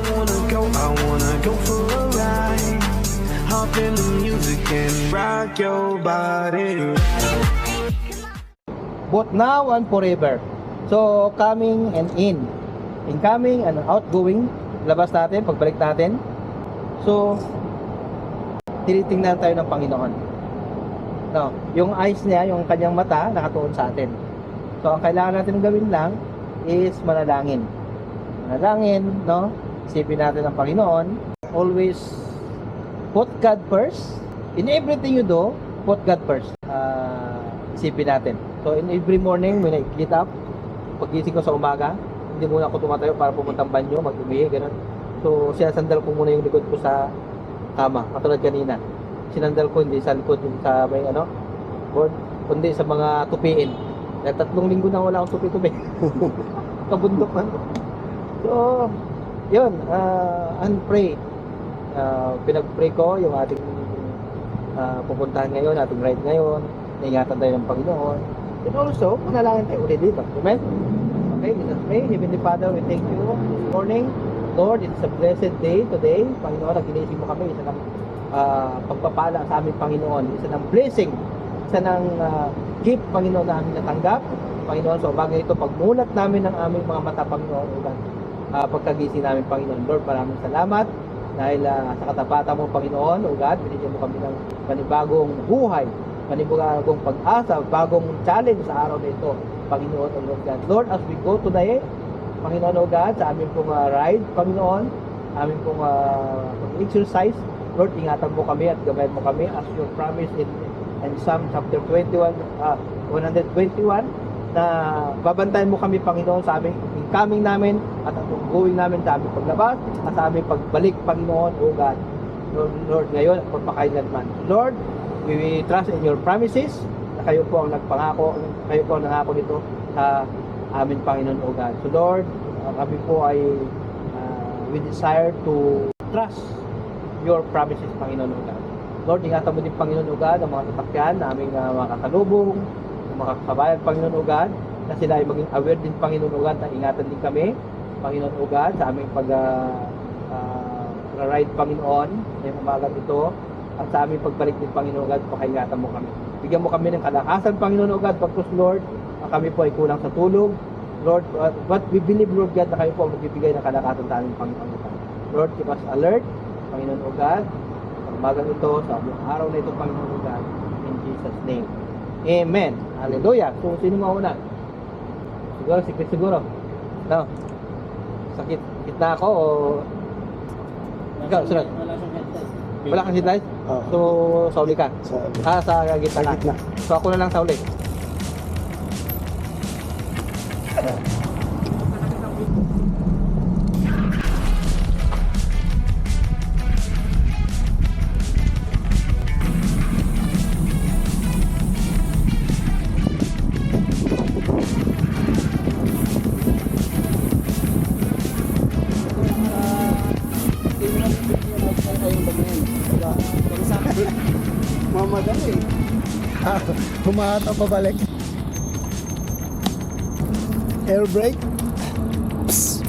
I wanna go for a ride. Hop in the music and rock your body. Both now and forever. So, coming and in. Incoming and outgoing. Labas natin, pagbalik natin. So, tinitingnan tayo ng Panginoon. No, yung eyes niya, yung kanyang mata, nakatuon sa atin. So, ang kailangan natin gawin lang is manalangin. Manalangin, no? Isipin natin ang Panginoon. Always put God first. In everything you do, put God first. Isipin natin. So, in every morning, when I get up, pagising ko sa umaga, hindi muna ako tumatayo para pumuntang banyo, mag-umihi, gano'n. So, sinasandal ko muna yung likod ko sa kama, katulad kanina. Sinandal ko hindi sa likod, hindi sa may board, kundi sa mga tupiin. Dahil 3 linggo na wala akong tupi-tupi. Kabundok man. So, yun, and pray. Pinag-pray ko yung ating pupuntahan ngayon, ating ride ngayon. Ingatan tayo ng Panginoon. And also, manalangin tayo ulit dito. Amen? Okay, let us pray. Heavenly Father, we thank you this morning. Lord, it's a blessed day today. Panginoon, naginising mo kami. Isa ng pagpapala sa aming Panginoon. Isa ng blessing. Isa ng gift, Panginoon, na aming natanggap. Panginoon, sa umaga ito, pagmulat namin ng aming mga mata, Panginoon, pagkagising namin, Panginoon. Lord, maraming salamat. Dahil sa katapatan mo, Panginoon, O God, binigyan mo kami ng panibagong buhay, panibagong pag-asa, bagong challenge sa araw na ito, Panginoon, O Lord God. Lord, as we go today, Panginoon, O God, sa aming pong ride, Panginoon, aming pong exercise, Lord, ingatan mo kami at gabayan mo kami as your promise in Psalm chapter 121, na babantayan mo kami, Panginoon, sa aming incoming namin at ang going namin sa aming paglabas at sa aming pagbalik, Panginoon, O God. Lord, ngayon, pagpakailanman. Lord, we trust in your promises na kayo po ang nagpangako, kayo po ang nangako nito sa amin, Panginoon, O God. So Lord, kami po ay we desire to trust your promises, Panginoon, O God. Lord, ingatan mo din, Panginoon, O God, ang mga sasakyan na aming mga kasalubong, mga kabayan, Panginoon, O God, na sila ay maging aware din, Panginoon, O God, na ingatan din kami, Panginoon, O God, sa aming pag-ride, Panginoon, ngayong umaga ito, at sa aming pagbalik din, Panginoon, O God, pakaingatan mo kami. Bigyan mo kami ng kalakasan, Panginoon, O God, pagkus, Lord, kami po ay kulang sa tulog, Lord, but we believe, Lord God, na kayo po ang magbibigay ng kalakasan sa aming Panginoon. Lord, keep us alert, Panginoon, O God, sa umagang ito, sa araw na ito, Panginoon, O God, in Jesus' name. Amen. Hallelujah. So, sino mauna? Siguro, sikit siguro. No? Sakit na ako o... Ikaw, sunod. Wala kang headlight? So, sa uli ka? Sa gitna. So, ako na lang sa uli. Mamadali. Humahata pabalik. Air brake. Psst.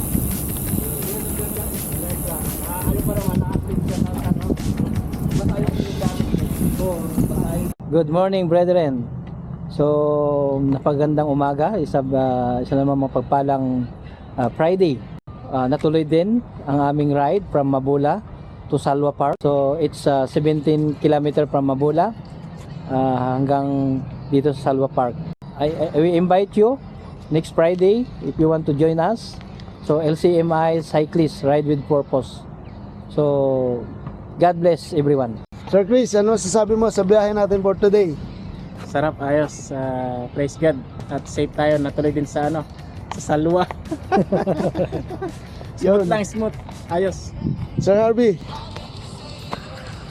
Good morning, brethren. So, napagandang umaga. Isa naman mapagpalang Friday. Natuloy din ang aming ride from Mabula to Salwa Park. So, it's 17 km from Mabula hanggang dito sa Salwa Park. We invite you next Friday if you want to join us. So, LCMI Cyclist Ride with Purpose. So, God bless everyone. Sir Chris, ano sasabi mo sa biyahe natin for today? Sarap, ayos. Praise God. At safe tayo. Natuloy din sa sa Salwa. Smooth lang, smooth. Ayos. Sir Harvey,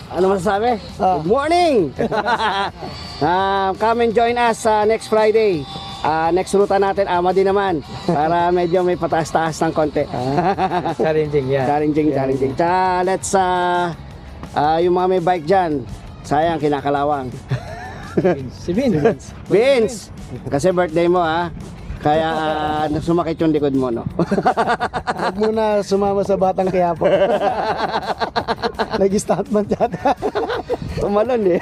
Ano masasabi? Good morning! Come and join us next Friday. Next ruta natin, Amadi naman. Para medyo may pataas-taas ng konti. Challenging, yeah. Challenging. Let's, yung mga may bike dyan, sayang, kinakalawang. Si Vince. Vince! Kasi birthday mo, ha? Kaya sumakit yung likod mo, no? Huwag muna sumama sa Batang Quiapo. Nag-stuntman yata. Tumalon eh.